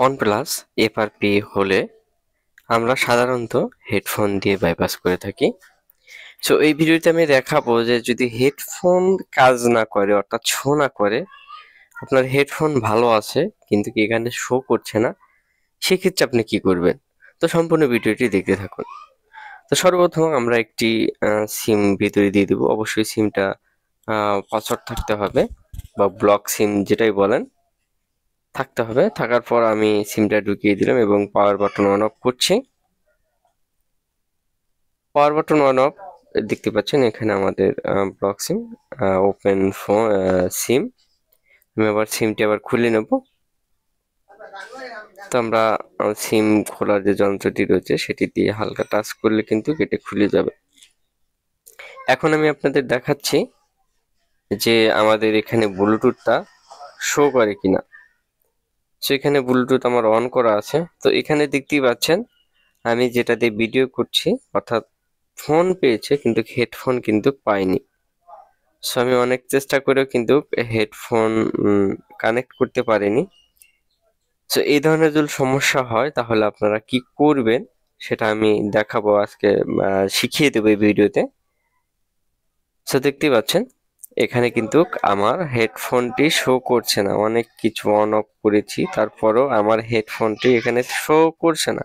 OnePlus FRP হলে আমরা সাধারণত হেডফোন দিয়ে বাইপাস করে থাকি। সো এই ভিডিওতে আমি দেখাবো যে যদি হেডফোন কাজ না করে অর্থাৎ শো না করে, আপনার হেডফোন ভালো আছে কিন্তু কি এখানে শো করছে না, সেক্ষেত্রে আপনি কি করবেন। তো সম্পূর্ণ ভিডিওটি দেখতে থাকুন। তো সর্বপ্রথম আমরা একটি সিম ভিতরে দিয়ে দেবো। অবশ্যই সিমটা পাসওয়ার্ড থাকতে হবে বা ব্লক সিম যেটাই বলেন থাকতে হবে। থাকার পর আমি সিমটা ঢুকিয়ে দিলাম এবং পাওয়ার বাটন অন অফ করছি। পাওয়ার বাটন অন অফ দেখতে পাচ্ছেন এখানে আমাদের ব্লক সিম ওপেন ফোন সিম। আমি আবার সিমটি আবার খুলে নেব। তো আমরা সিম খোলার যে যন্ত্রটি রয়েছে সেটি দিয়ে হালকা টাচ করলে কিন্তু কেটে খুলে যাবে। এখন আমি আপনাদের দেখাচ্ছি যে আমাদের এখানে ব্লুটুথটা শো করে কিনা। সেখানে ব্লুটুথ আমার অন করা আছে। তো এখানে দেখতেই পাচ্ছেন আমি যেটা দিয়ে ভিডিও করছি অর্থাৎ ফোন পেয়েছে কিন্তু হেডফোন কিন্তু পাইনি। সো আমি অনেক চেষ্টা করেও কিন্তু হেডফোন কানেক্ট করতে পারিনি। সো এই ধরনের যদি সমস্যা হয় তাহলে আপনারা কি করবেন সেটা আমি দেখাবো আজকে, শিখিয়ে দেবো এই ভিডিওতে। সো দেখতেই পাচ্ছেন এখানে কিন্তু আমার হেডফোনটি শো করছে না। অনেক কিছু অন অফ করেছি তারপরও আমার হেডফোনটি এখানে শো করছে না।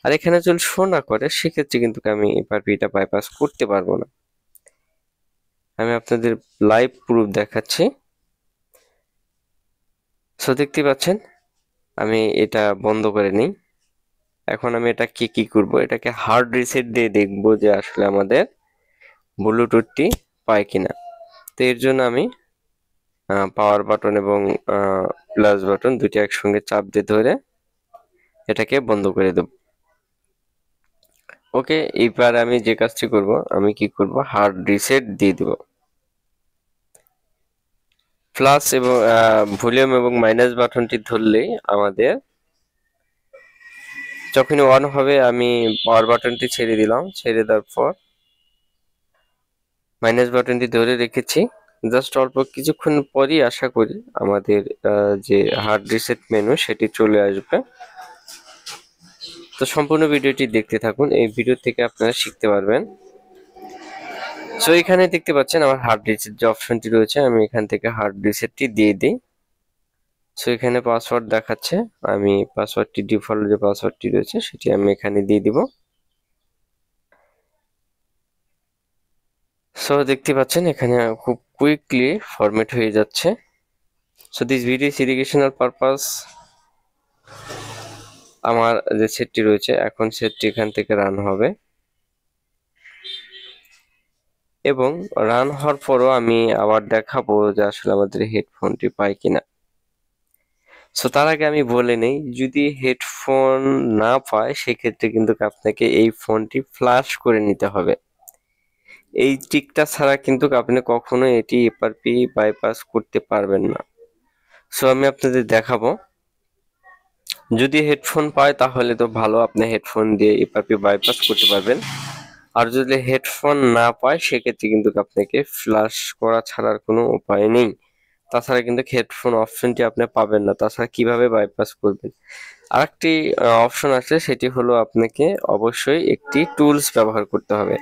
আর এখানে যদি শো না করে সেক্ষেত্রে কিন্তু আমি এফআরপিটা বাইপাস করতে পারবো না। আমি আপনাদের লাইভ প্রুফ দেখাচ্ছি। সো দেখতে পাচ্ছেন আমি এটা বন্ধ করে নিই। এখন আমি এটা কি করব, এটাকে হার্ড রিসেট দিয়ে দেখব যে আসলে আমাদের ব্লুটুথটি পায় কিনা। তো এর জন্য আমি পাওয়ার বাটন এবং প্লাস বাটন দুটি একসঙ্গে চাপ দিয়ে ধরে এটাকে বন্ধ করে দেব। ওকে, এইবার আমি যে কাজটি করব, আমি কি করব, হার্ড রিসেট দিয়ে দেব। প্লাস এবং ভলিউম এবং মাইনাস বাটনটি ধরলেই আমাদের যখনই অন হবে আমি পাওয়ার বাটনটি ছেড়ে দিলাম। ছেড়ে দেওয়ার পর মাইনাস বাটনটি ধরে রেখেছি। জাস্ট অল্প কিছুক্ষণ পরই আশা করি আমাদের যে হার্ড রিসেট মেনু সেটি চলে আসবে। তো সম্পূর্ণ ভিডিওটি দেখতে থাকুন, এই ভিডিও থেকে আপনারা শিখতে পারবেন। সো এখানে দেখতে পাচ্ছেন আমার হার্ড রিসেট যে অপশনটি রয়েছে, আমি এখান থেকে হার্ড রিসেটটি দিয়ে দিই। সো এখানে পাসওয়ার্ড দেখাচ্ছে, আমি পাসওয়ার্ডটি ডিফল্ট যে পাসওয়ার্ডটি রয়েছে সেটি আমি এখানে দিয়ে দিব। সো দেখতে পাচ্ছেন এখানে খুব কুইকলি ফরম্যাট হয়ে যাচ্ছে। So this video is educational purpose. আমার যে সেটটি রয়েছে এখন সেটটি এখান থেকে রান হবে এবং রান হওয়ার পরও আমি আবার দেখাবো যে আসলে আমাদের হেডফোনটি পাই কিনা। সো তার আগে আমি বলে নেই, যদি হেডফোন না পায় সেক্ষেত্রে কিন্তু আপনাকে এই ফোনটি ফ্লাশ করে নিতে হবে। এই ট্রিকটা ছাড়া কিন্তু আপনি কখনো এটি এফআরপি বাইপাস করতে পারবেন না। সো আমি আপনাদের দেখাবো, যদি হেডফোন পায় তাহলে তো ভালো, আপনি হেডফোন দিয়ে এফআরপি বাইপাস করতে পারবেন। আর যদি হেডফোন না পায় সেক্ষেত্রে কিন্তু আপনাকে ফ্লাশ করা ছাড়ার কোনো উপায় নেই। তাছাড়া কিন্তু হেডফোন অপশনটি আপনি পাবেন না। তাছাড়া কিভাবে বাইপাস করবেন, আরেকটি অপশন আছে, সেটি হলো আপনাকে অবশ্যই একটি টুলস ব্যবহার করতে হবে।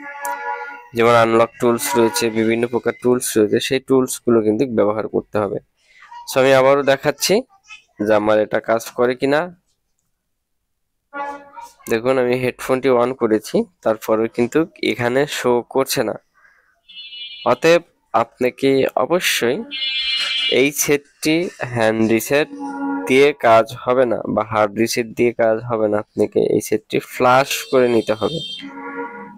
যেমন আনলক টুলস রয়েছে, বিভিন্ন প্রকার টুলস রয়েছে, সেই টুলসগুলো কিন্তু ব্যবহার করতে হবে। সো আমি আবারও দেখাচ্ছি যে আমার এটা কাজ করে কিনা। দেখুন আমি হেডফোনটি অন করেছি, তারপরেও কিন্তু এখানে শো করছে না। অতএব আপনাকে অবশ্যই এই সেটটি হ্যান্ড রিসেট দিয়ে কাজ হবে না বা হার্ড রিসেট দিয়ে কাজ হবে না, আপনাকে এই সেটটি ফ্লাশ করে নিতে হবে।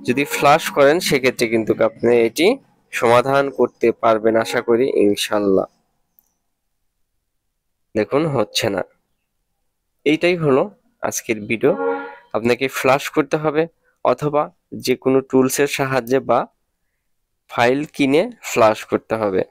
যদি ফ্লাশ করেন সেক্ষেত্রে কিন্তু আপনি এটি সমাধান করতে পারবেন আশা করি, ইনশাল্লাহ। দেখুন হচ্ছে না। এইটাই হলো আজকের ভিডিও। আপনাকে ফ্লাশ করতে হবে অথবা যে কোনো টুলসের সাহায্যে বা ফাইল কিনে ফ্লাশ করতে হবে।